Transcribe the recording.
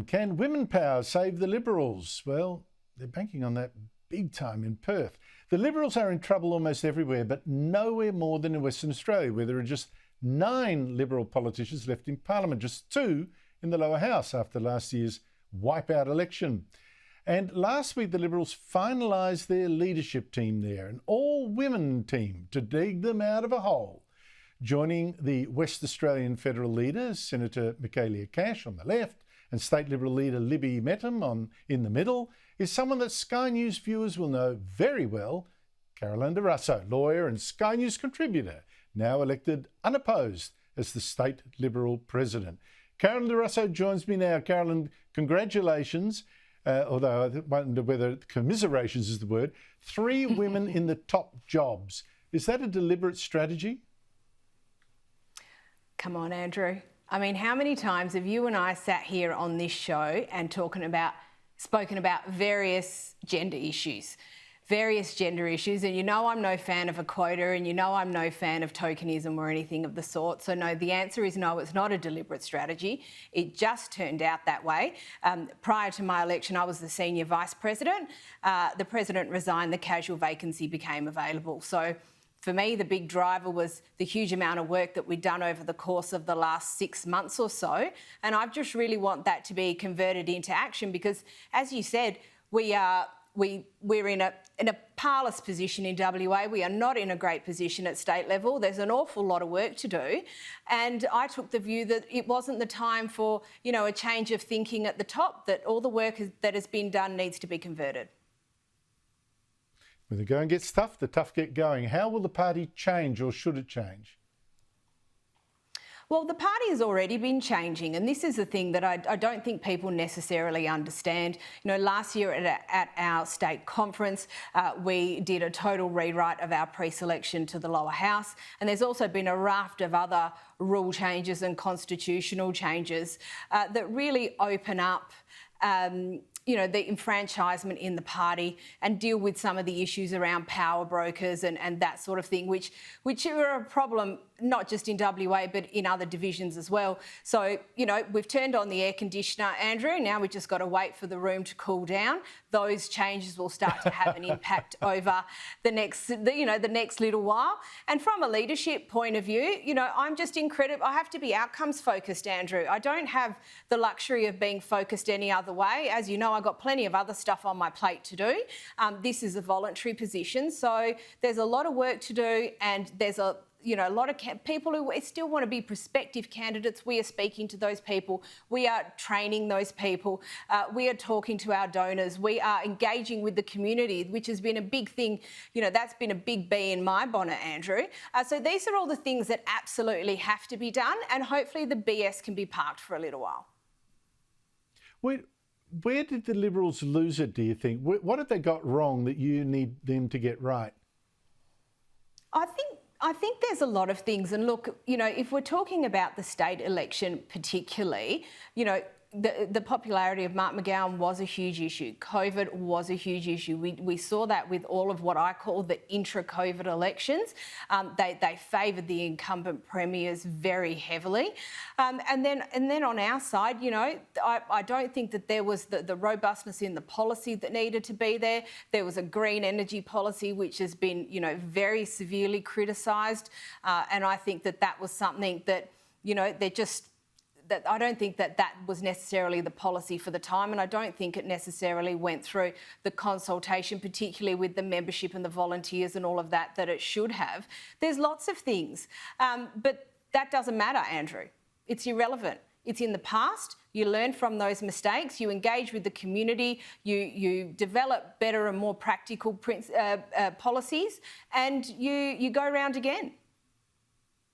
Can women power save the Liberals? Well, they're banking on that big time in Perth. The Liberals are in trouble almost everywhere, but nowhere more than in Western Australia, where there are just 9 Liberal politicians left in Parliament, just 2 in the lower house after last year's wipeout election. And last week, the Liberals finalised their leadership team there, an all-women team to dig them out of a hole. Joining the West Australian federal leader, Senator Michaelia Cash on the left, and State Liberal leader Libby Mettam in the middle, is someone that Sky News viewers will know very well, Caroline Di Russo, lawyer and Sky News contributor, now elected unopposed as the State Liberal president. Caroline Di Russo joins me now. Caroline, congratulations, although I wonder whether commiserations is the word. 3 women in the top jobs. Is that a deliberate strategy? Come on, Andrew. I mean, how many times have you and I sat here on this show and spoken about various gender issues? And you know I'm no fan of a quota, and you know I'm no fan of tokenism or anything of the sort. So no, the answer is no, it's not a deliberate strategy. It just turned out that way. Prior to my election, I was the senior vice president. The president resigned, the casual vacancy became available. So for me, the big driver was the huge amount of work that we'd done over the course of the last 6 months or so. And I just really want that to be converted into action because, as you said, we're in a powerless position in WA. We are not in a great position at state level. There's an awful lot of work to do. And I took the view that it wasn't the time for, a change of thinking at the top, that all the work that has been done needs to be converted. When the going gets tough, the tough get going. How will the party change, or should it change? Well, the party has already been changing, and this is the thing that I don't think people necessarily understand. Last year at our state conference, we did a total rewrite of our pre-selection to the lower house, and there's also been a raft of other rule changes and constitutional changes that really open up the enfranchisement in the party and deal with some of the issues around power brokers and that sort of thing, which are a problem not just in WA but in other divisions as well. So, we've turned on the air conditioner, Andrew. Now we've just got to wait for the room to cool down. Those changes will start to have an impact over the next little while. And from a leadership point of view, I'm just incredible. I have to be outcomes focused, Andrew. I don't have the luxury of being focused any other way. As you know, I've got plenty of other stuff on my plate to do. This is a voluntary position, so there's a lot of work to do, and there's a lot of people who still want to be prospective candidates. We are speaking to those people. We are training those people. We are talking to our donors. We are engaging with the community, which has been a big thing. That's been a big bee in my bonnet, Andrew. So these are all the things that absolutely have to be done, and hopefully the BS can be parked for a little while. Where did the Liberals lose it, do you think? What have they got wrong that you need them to get right? I think there's a lot of things. And look, if we're talking about the state election particularly, the popularity of Mark McGowan was a huge issue. COVID was a huge issue. We saw that with all of what I call the intra-COVID elections. They favoured the incumbent premiers very heavily. And then on our side, I don't think that there was the robustness in the policy that needed to be there. There was a green energy policy which has been, very severely criticised. And I think that was something that, that I don't think that was necessarily the policy for the time, and I don't think it necessarily went through the consultation, particularly with the membership and the volunteers and all of that it should have. There's lots of things, but that doesn't matter, Andrew. It's irrelevant. It's in the past. You learn from those mistakes. You engage with the community. You develop better and more practical policies, and you go around again.